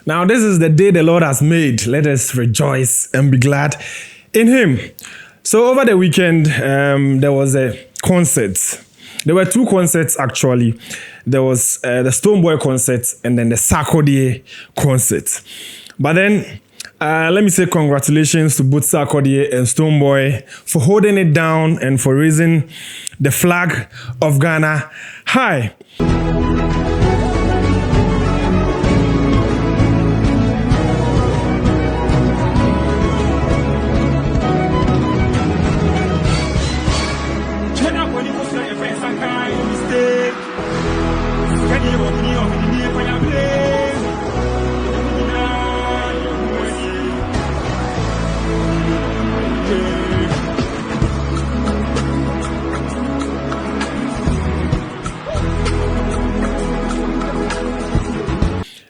Now, this is the day the Lord has made. Let us rejoice and be glad in Him. So, over the weekend, there was a concert. There were two concerts, actually. There was the Stonebwoy concert and then the Sarkodie concert. But then, let me say congratulations to both Sarkodie and Stonebwoy for holding it down and for raising the flag of Ghana high.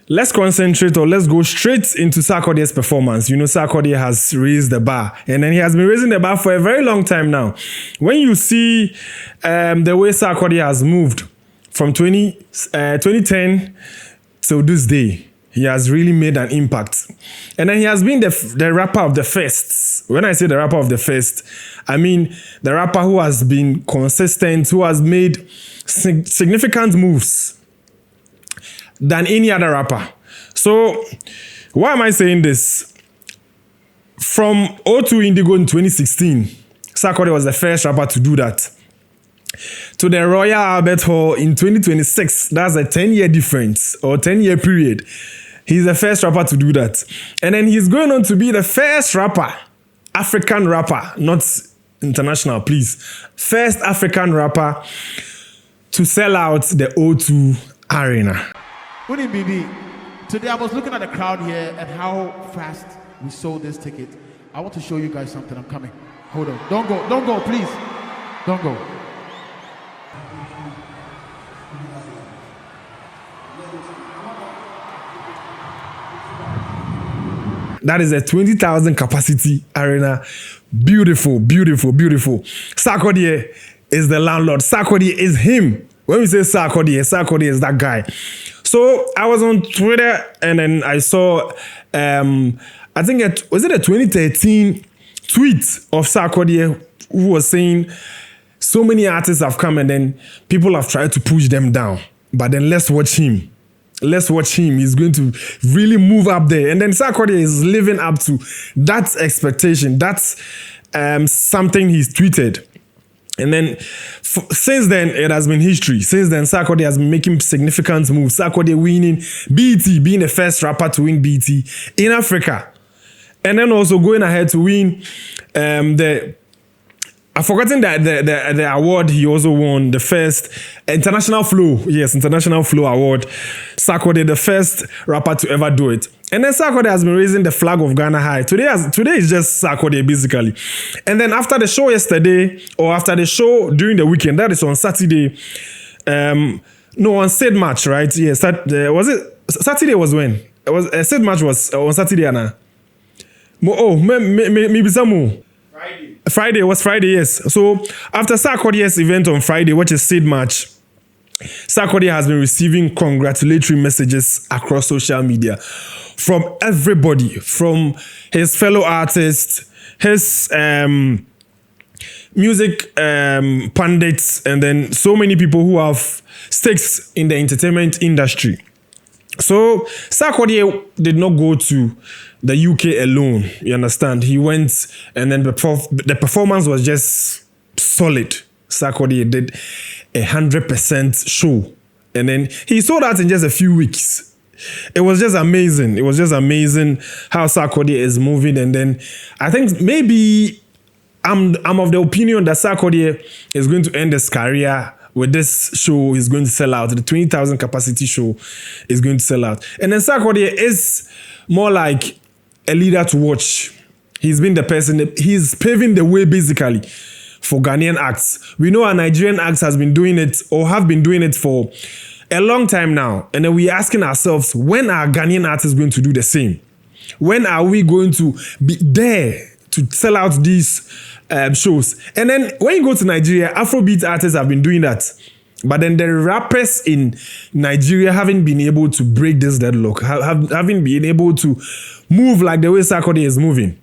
Let's concentrate, or let's go straight into Sarkodie's performance. You know, Sarkodie has raised the bar, and then he has been raising the bar for a very long time now. When you see the way Sarkodie has moved from 2010 till this day, he has really made an impact. And then he has been the rapper of the first. When I say the rapper of the first, I mean the rapper who has been consistent, who has made significant moves than any other rapper. So, why am I saying this? From O2 Indigo in 2016, Sarkodie was the first rapper to do that. To the Royal Albert Hall in 2026, that's a 10-year difference, or 10-year period. He's the first rapper to do that. And then he's going on to be the first rapper, African rapper, not international, please. First African rapper to sell out the O2 Arena. Good evening, BB. Today I was looking at the crowd here and how fast we sold this ticket. I want to show you guys something. I'm coming. Hold on. Don't go, please. Don't go. That is a 20,000 capacity arena. Beautiful, beautiful, beautiful. Sarkodie is the landlord. Sarkodie is him. When we say Sarkodie is that guy. So I was on Twitter and then I saw, I think was it a 2013 tweet of Sarkodie who was saying so many artists have come and then people have tried to push them down. But then let's watch him. Let's watch him. He's going to really move up there. And then Sarkodie is living up to that expectation. That's something he's tweeted. And then, since then, it has been history. Since then, Sarkodie has been making significant moves. Sarkodie winning BET, being the first rapper to win BET in Africa. And then also going ahead to win I've forgotten that the award he also won, the first International Flow. Yes, International Flow Award. Sarkodie, the first rapper to ever do it. And then Sarkodie has been raising the flag of Ghana high. Today is just Sarkodie, basically. And then after the show yesterday, or after the show during the weekend, that is on Saturday, on Sid Match, right? Yes, was it Saturday was when? It was Sid Match was on Saturday, Anna. Maybe some more. Friday was Friday, yes. So after Sarkodie's event on Friday, which is Sid Match, Sarkodie has been receiving congratulatory messages across social media from everybody, from his fellow artists, his music pundits, and then so many people who have stakes in the entertainment industry. So Sarkodie did not go to the UK alone, you understand? He went and then the performance was just solid. Sarkodie did 100% show. And then he sold out in just a few weeks. It was just amazing. It was just amazing how Sarkodie is moving. And then I think maybe I'm of the opinion that Sarkodie is going to end his career with this show. He's going to sell out. The 20,000 capacity show is going to sell out. And then Sarkodie is more like a leader to watch. He's been the person, he's paving the way basically for Ghanaian acts. We know our Nigerian acts has been doing it or have been doing it for a long time now. And then we're asking ourselves, when are Ghanaian artists going to do the same? When are we going to be there to sell out these shows? And then when you go to Nigeria, Afrobeat artists have been doing that. But then the rappers in Nigeria haven't been able to break this deadlock, haven't been able to move like the way Sarkodie is moving.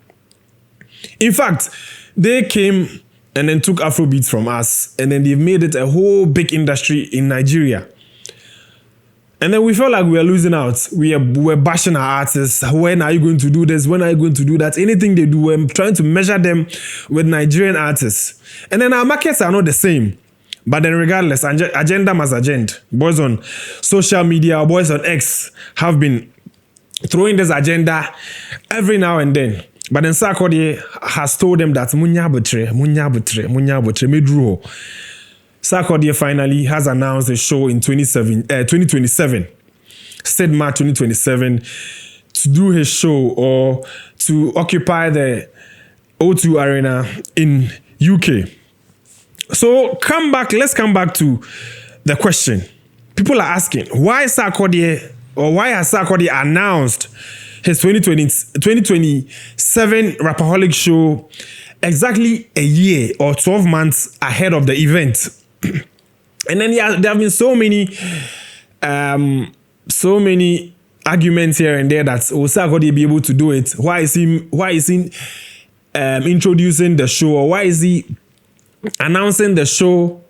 In fact, they came and then took Afrobeats from us, and then they've made it a whole big industry in Nigeria. And then we felt like we were losing out. We were bashing our artists. When are you going to do this? When are you going to do that? Anything they do, we're trying to measure them with Nigerian artists. And then our markets are not the same. But then regardless, agenda must agenda. Boys on social media, boys on X have been throwing this agenda every now and then. But then Sarkodie has told them that munya butre, medruho. Sarkodie finally has announced a show in 2027, said March 2027, to do his show or to occupy the O2 Arena in UK. So let's come back to the question. People are asking, why has Sarkodie announced his 2027 Rapaholic show exactly a year or 12 months ahead of the event? And then there have been so many arguments here and there that Sarkodie be able to do it. Why is he introducing the show, or why is he announcing the show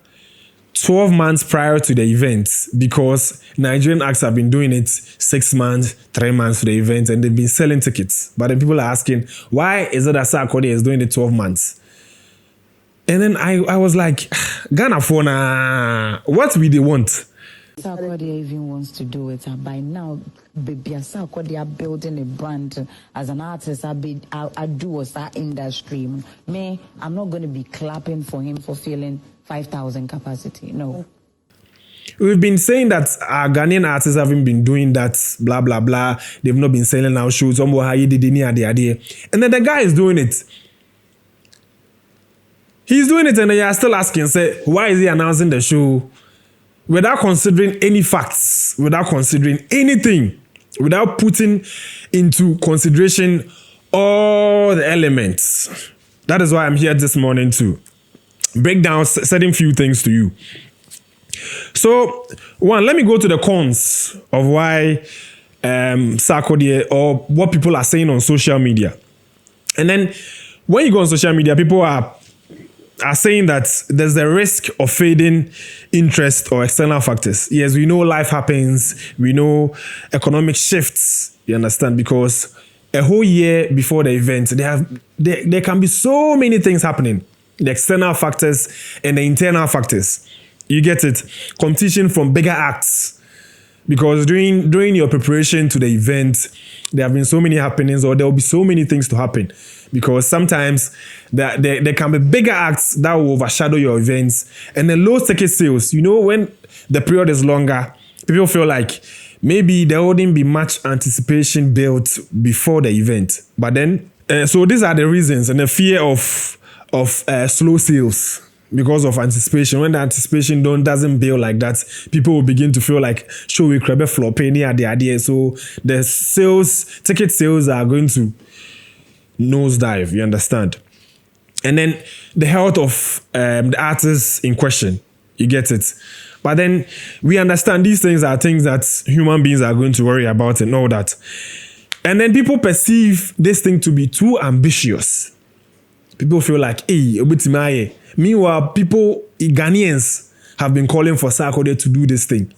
12 months prior to the event? Because Nigerian acts have been doing it 6 months, 3 months to the event, and they've been selling tickets. But then people are asking, why is it that Sarkodie is doing it 12 months? And then I was like, Ghana for now, what will they want? Sarkodie even wants to do it. By now, baby, Sarkodie are building a brand as an artist. I do what's that industry. Me, I'm not going to be clapping for him for filling 5,000 capacity. No. We've been saying that our Ghanaian artists haven't been doing that, blah, blah, blah. They've not been selling our shows. And then the guy is doing it. He's doing it, and then you're still asking, say, why is he announcing the show without considering any facts, without considering anything, without putting into consideration all the elements? That is why I'm here this morning to break down certain few things to you. So, one, let me go to the cons of why Sarkodie, or what people are saying on social media. And then when you go on social media, people are saying that there's a risk of fading interest or external factors. Yes, we know life happens. We know economic shifts. You understand? Because a whole year before the event, there can be so many things happening. The external factors and the internal factors. You get it? Competition from bigger acts. Because during your preparation to the event, there have been so many happenings, or there will be so many things to happen. Because sometimes there can be bigger acts that will overshadow your events. And then low ticket sales, when the period is longer, people feel like maybe there wouldn't be much anticipation built before the event. But then, so these are the reasons, and the fear of slow sales. Because of anticipation. When the anticipation doesn't build like that, people will begin to feel like show we crab flop any idea. So the ticket sales are going to nosedive, you understand? And then the health of the artists in question, you get it? But then we understand these things are things that human beings are going to worry about and all that. And then people perceive this thing to be too ambitious. People feel like, hey, meanwhile, Ghanaians have been calling for Sarkodie to do this thing.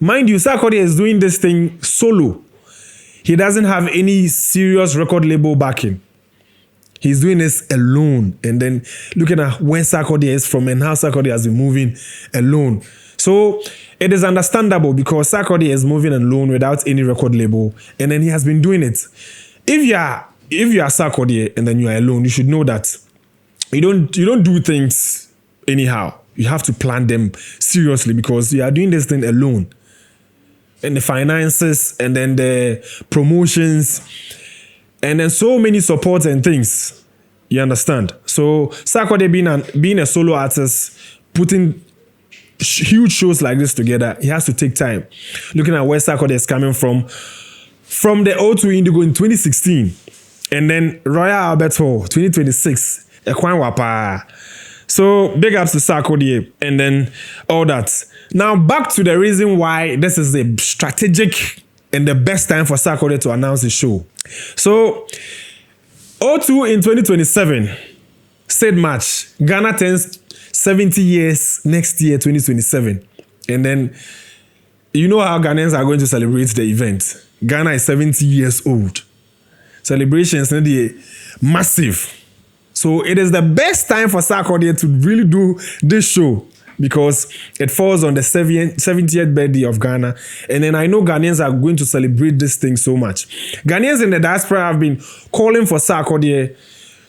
Mind you, Sarkodie is doing this thing solo. He doesn't have any serious record label backing. He's doing this alone. And then looking at where Sarkodie is from and how Sarkodie has been moving alone. So it is understandable because Sarkodie is moving alone without any record label. And then he has been doing it. If you are Sarkodie and then you are alone, you should know that you don't do things anyhow. You have to plan them seriously because you are doing this thing alone. And the finances, and then the promotions, and then so many supports and things. You understand? So Sarkodie being a solo artist, putting huge shows like this together, he has to take time. Looking at where Sarkodie is coming from the O2 Indigo in 2016, and then Royal Albert Hall 2026. So big ups to Sarkodie and then all that. Now back to the reason why this is a strategic and the best time for Sarkodie to announce the show. So O2 in 2027 said match. Ghana turns 70 years next year, 2027. And then you know how Ghanaians are going to celebrate the event. Ghana is 70 years old. Celebrations are massive. So it is the best time for Sarkodie to really do this show because it falls on the 70th birthday of Ghana. And then I know Ghanaians are going to celebrate this thing so much. Ghanaians in the diaspora have been calling for Sarkodie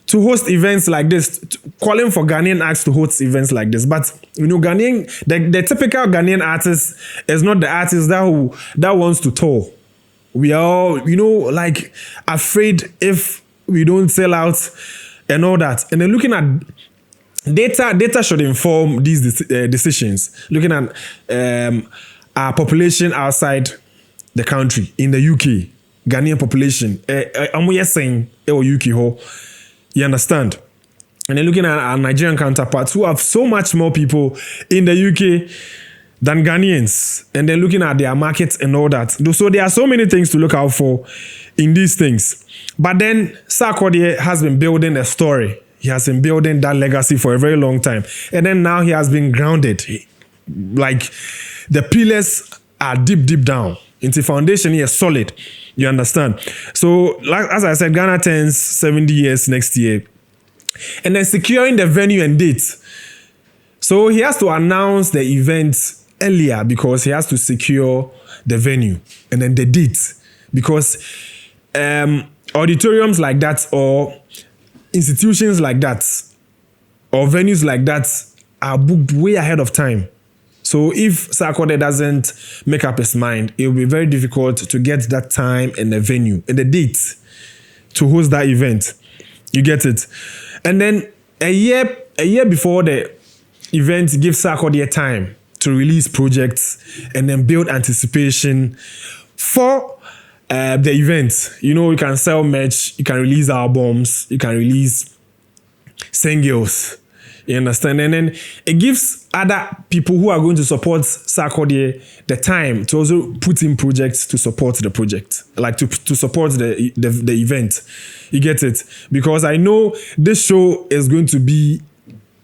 to host events like this, calling for Ghanaian acts to host events like this. But, you know, the typical Ghanaian artist is not the artist that wants to tour. We are all, you know, like afraid if we don't sell out and all that. And then looking at data should inform these decisions. Looking at our population outside the country, in the UK, Ghanaian population, I'm saying UK, you understand? And then looking at our Nigerian counterparts who have so much more people in the UK than Ghanaians, and then looking at their markets and all that. So there are so many things to look out for in these things. But then Sarkodie has been building a story. He has been building that legacy for a very long time. And then now he has been grounded. Like the pillars are deep down. Into foundation here, solid. You understand? So like as I said, Ghana turns 70 years next year. And then securing the venue and date. So he has to announce the event earlier because he has to secure the venue and then the date. Because auditoriums like that or institutions like that or venues like that are booked way ahead of time. So if Sarkodie doesn't make up his mind, it will be very difficult to get that time and the venue and the date to host that event. You get it? And then a year before the event gives Sarkodie time to release projects and then build anticipation for the event. You know, you can sell merch, you can release albums, you can release singles. You understand? And then it gives other people who are going to support Sarkodie the time to also put in projects to support the project, like to support the event. You get it? Because I know this show is going to be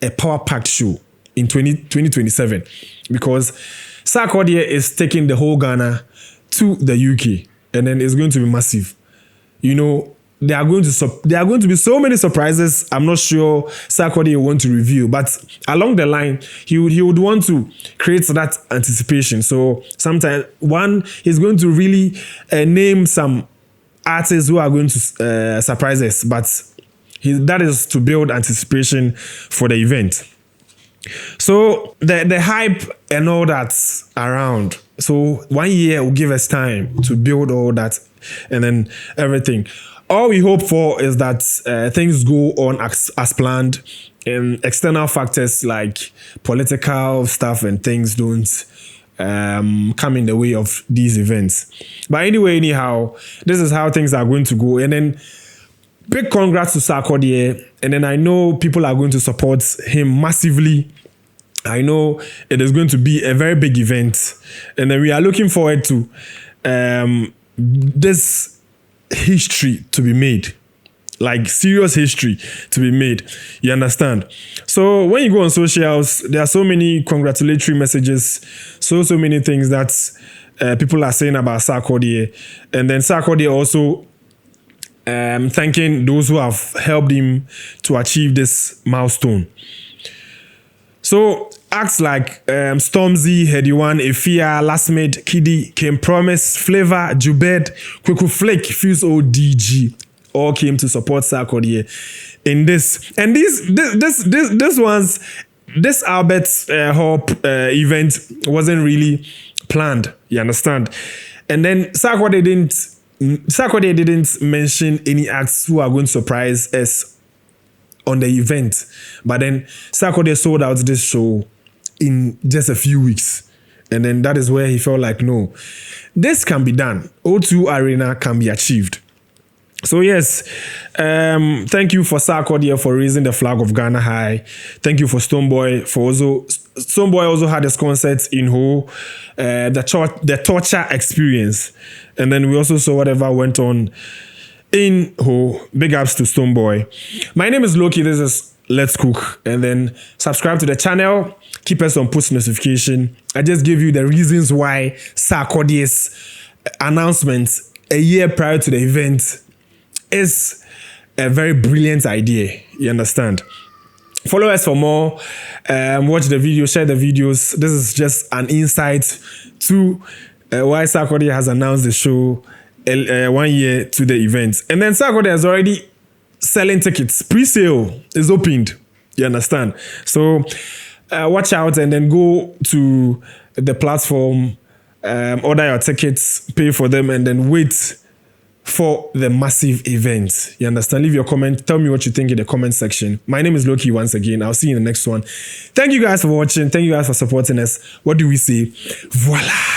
a power-packed show in 2027 because Sarkodie is taking the whole Ghana to the UK and then it's going to be massive. You know, there are going to be so many surprises. I'm not sure Sarkodie will want to reveal, but along the line, he would want to create that anticipation. So sometimes he's going to really name some artists who are going to surprise us, but that is to build anticipation for the event. So the hype and all that's around. So 1 year will give us time to build all that and then everything. All we hope for is that things go on as planned and external factors like political stuff and things don't come in the way of these events. But anyway, anyhow, this is how things are going to go. And then big congrats to Sarkodie. And then I know people are going to support him massively. I know it is going to be a very big event. And then we are looking forward to this history to be made. Like serious history to be made. You understand? So when you go on socials, there are so many congratulatory messages, so many things that people are saying about Sarkodie. And then Sarkodie also thanking those who have helped him to achieve this milestone. So acts like Stormzy, Heady1, Efia, Lastmate, Kiddy, Kim Promise, Flavor, Jubed, Kweku Flake, Fuse ODG all came to support Sarkodie in this. And this Albert Hall event wasn't really planned. You understand? And then Sarkodie didn't mention any acts who are going to surprise us on the event. But then Sarkodie sold out this show in just a few weeks. And then that is where he felt like, no, this can be done. O2 Arena can be achieved. So yes, thank you for Sarkodie for raising the flag of Ghana high. Thank you for Stonebwoy for also. Stonebwoy also had his concert in Ho, the torture experience, and then we also saw whatever went on in Ho. Big ups to Stonebwoy. My name is Loki. This is Let's Cook, and then subscribe to the channel. Keep us on post notification. I just gave you the reasons why Sarkodie's announcement a year prior to the event is a very brilliant idea. You understand? Follow us for more. Watch the video, share the videos. This is just an insight to why Sarkodie has announced the show 1 year to the event. And then Sarkodie is already selling tickets. Pre-sale is opened. You understand? So watch out and then go to the platform, order your tickets, pay for them, and then wait for the massive event. You understand? Leave your comment. Tell me what you think in the comment section. My name is Loki once again. I'll see you in the next one. Thank you guys for watching. Thank you guys for supporting us. What do we say? Voila!